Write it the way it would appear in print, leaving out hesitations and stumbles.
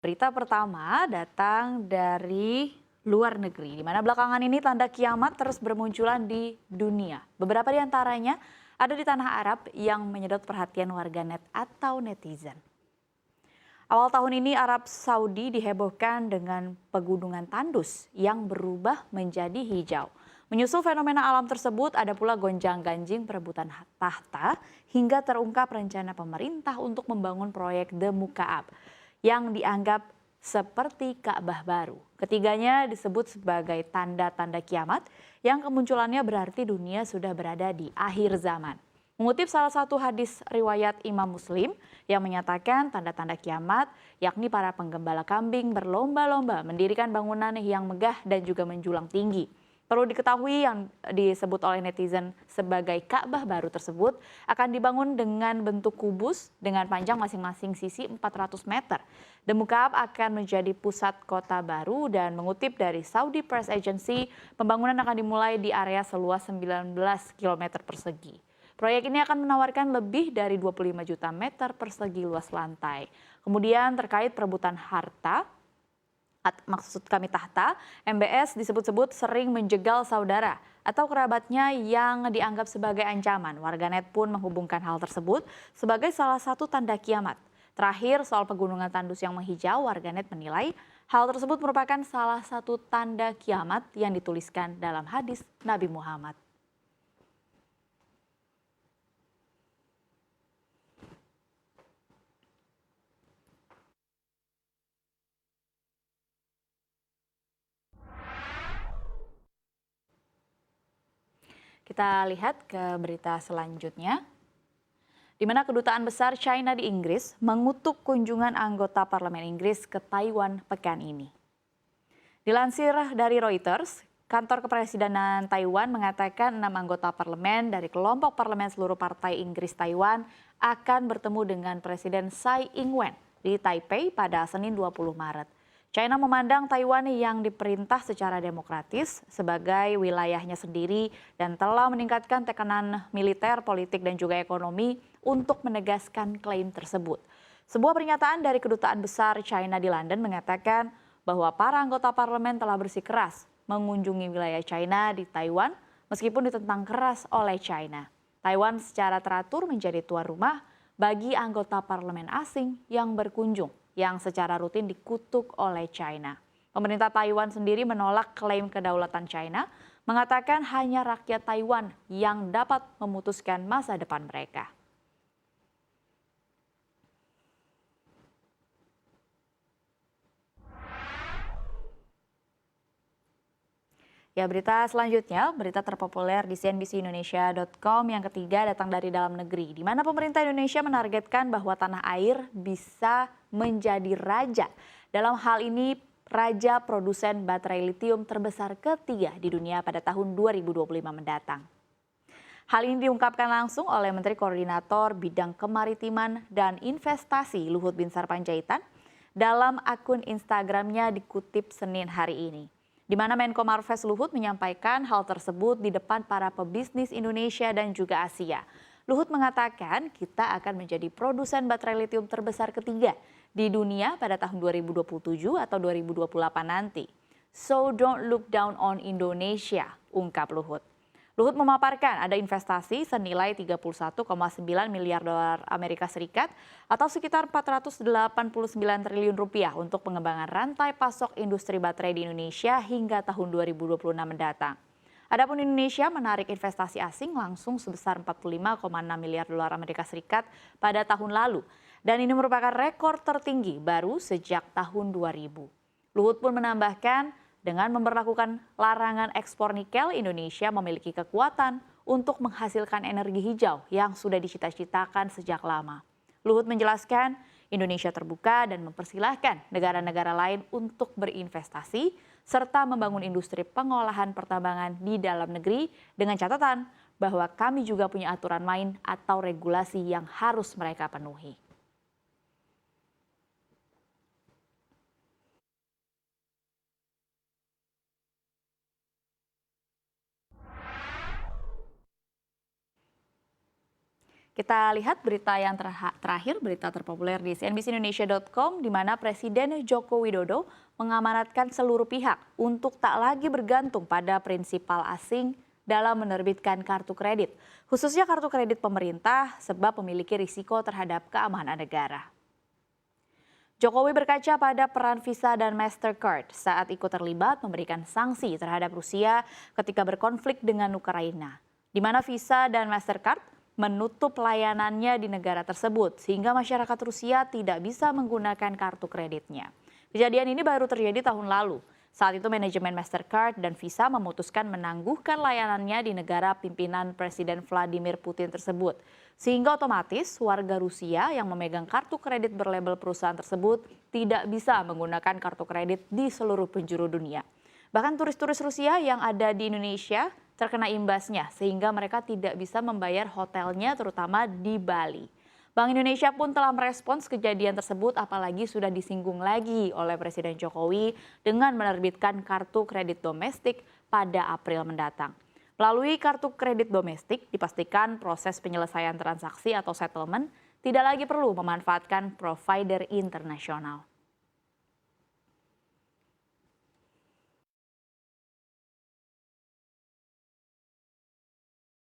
Berita pertama datang dari luar negeri, di mana belakangan ini tanda kiamat terus bermunculan di dunia. Beberapa di antaranya ada di tanah Arab yang menyedot perhatian warganet atau netizen. Awal tahun ini Arab Saudi dihebohkan dengan pegunungan tandus yang berubah menjadi hijau. Menyusul fenomena alam tersebut ada pula gonjang-ganjing perebutan tahta hingga terungkap rencana pemerintah untuk membangun proyek The Mukaab yang dianggap seperti Ka'bah baru. Ketiganya disebut sebagai tanda-tanda kiamat yang kemunculannya berarti dunia sudah berada di akhir zaman. Mengutip salah satu hadis riwayat Imam Muslim yang menyatakan tanda-tanda kiamat, yakni para penggembala kambing berlomba-lomba mendirikan bangunan yang megah dan juga menjulang tinggi. Perlu diketahui yang disebut oleh netizen sebagai Ka'bah baru tersebut akan dibangun dengan bentuk kubus dengan panjang masing-masing sisi 400 meter. The Mukaab akan menjadi pusat kota baru dan mengutip dari Saudi Press Agency, pembangunan akan dimulai di area seluas 19 km persegi. Proyek ini akan menawarkan lebih dari 25 juta meter persegi luas lantai. Kemudian terkait perebutan harta, maksud kami tahta, MBS disebut-sebut sering menjegal saudara atau kerabatnya yang dianggap sebagai ancaman. Warganet pun menghubungkan hal tersebut sebagai salah satu tanda kiamat. Terakhir, soal pegunungan tandus yang menghijau, warganet menilai hal tersebut merupakan salah satu tanda kiamat yang dituliskan dalam hadis Nabi Muhammad. Kita lihat ke berita selanjutnya, di mana Kedutaan Besar China di Inggris mengutuk kunjungan anggota Parlemen Inggris ke Taiwan pekan ini. Dilansir dari Reuters, kantor kepresidenan Taiwan mengatakan 6 anggota parlemen dari kelompok parlemen seluruh partai Inggris Taiwan akan bertemu dengan Presiden Tsai Ing-wen di Taipei pada Senin 20 Maret. China memandang Taiwan yang diperintah secara demokratis sebagai wilayahnya sendiri dan telah meningkatkan tekanan militer, politik, dan juga ekonomi untuk menegaskan klaim tersebut. Sebuah pernyataan dari Kedutaan Besar China di London mengatakan bahwa para anggota parlemen telah bersikeras mengunjungi wilayah China di Taiwan meskipun ditentang keras oleh China. Taiwan secara teratur menjadi tuan rumah bagi anggota parlemen asing yang berkunjung, yang secara rutin dikutuk oleh China. Pemerintah Taiwan sendiri menolak klaim kedaulatan China, mengatakan hanya rakyat Taiwan yang dapat memutuskan masa depan mereka. Ya, berita selanjutnya, berita terpopuler di cnbcindonesia.com yang ketiga datang dari dalam negeri, di mana pemerintah Indonesia menargetkan bahwa tanah air bisa menjadi raja. Dalam hal ini, raja produsen baterai litium terbesar ketiga di dunia pada tahun 2025 mendatang. Hal ini diungkapkan langsung oleh Menteri Koordinator Bidang Kemaritiman dan Investasi Luhut Binsar Panjaitan dalam akun Instagramnya dikutip Senin hari ini, di mana Menko Marves Luhut menyampaikan hal tersebut di depan para pebisnis Indonesia dan juga Asia. Luhut mengatakan kita akan menjadi produsen baterai litium terbesar ketiga di dunia pada tahun 2027 atau 2028 nanti. So don't look down on Indonesia, ungkap Luhut. Luhut memaparkan ada investasi senilai 31,9 miliar dolar Amerika Serikat atau sekitar 489 triliun rupiah untuk pengembangan rantai pasok industri baterai di Indonesia hingga tahun 2026 mendatang. Adapun Indonesia menarik investasi asing langsung sebesar 45,6 miliar dolar Amerika Serikat pada tahun lalu. Dan ini merupakan rekor tertinggi baru sejak tahun 2000. Luhut pun menambahkan, dengan memberlakukan larangan ekspor nikel, Indonesia memiliki kekuatan untuk menghasilkan energi hijau yang sudah dicita-citakan sejak lama. Luhut menjelaskan, Indonesia terbuka dan mempersilahkan negara-negara lain untuk berinvestasi serta membangun industri pengolahan pertambangan di dalam negeri dengan catatan bahwa kami juga punya aturan main atau regulasi yang harus mereka penuhi. Kita lihat berita yang terakhir, berita terpopuler di cnbcindonesia.com, di mana Presiden Joko Widodo mengamanatkan seluruh pihak untuk tak lagi bergantung pada prinsipal asing dalam menerbitkan kartu kredit, khususnya kartu kredit pemerintah sebab memiliki risiko terhadap keamanan negara. Jokowi berkaca pada peran Visa dan Mastercard saat ikut terlibat memberikan sanksi terhadap Rusia ketika berkonflik dengan Ukraina, di mana Visa dan Mastercard menutup layanannya di negara tersebut sehingga masyarakat Rusia tidak bisa menggunakan kartu kreditnya. Kejadian ini baru terjadi tahun lalu. Saat itu manajemen Mastercard dan Visa memutuskan menangguhkan layanannya di negara pimpinan Presiden Vladimir Putin tersebut. Sehingga otomatis warga Rusia yang memegang kartu kredit berlabel perusahaan tersebut tidak bisa menggunakan kartu kredit di seluruh penjuru dunia. Bahkan turis-turis Rusia yang ada di Indonesia terkena imbasnya sehingga mereka tidak bisa membayar hotelnya terutama di Bali. Bank Indonesia pun telah merespons kejadian tersebut apalagi sudah disinggung lagi oleh Presiden Jokowi dengan menerbitkan kartu kredit domestik pada April mendatang. Melalui kartu kredit domestik dipastikan proses penyelesaian transaksi atau settlement tidak lagi perlu memanfaatkan provider internasional.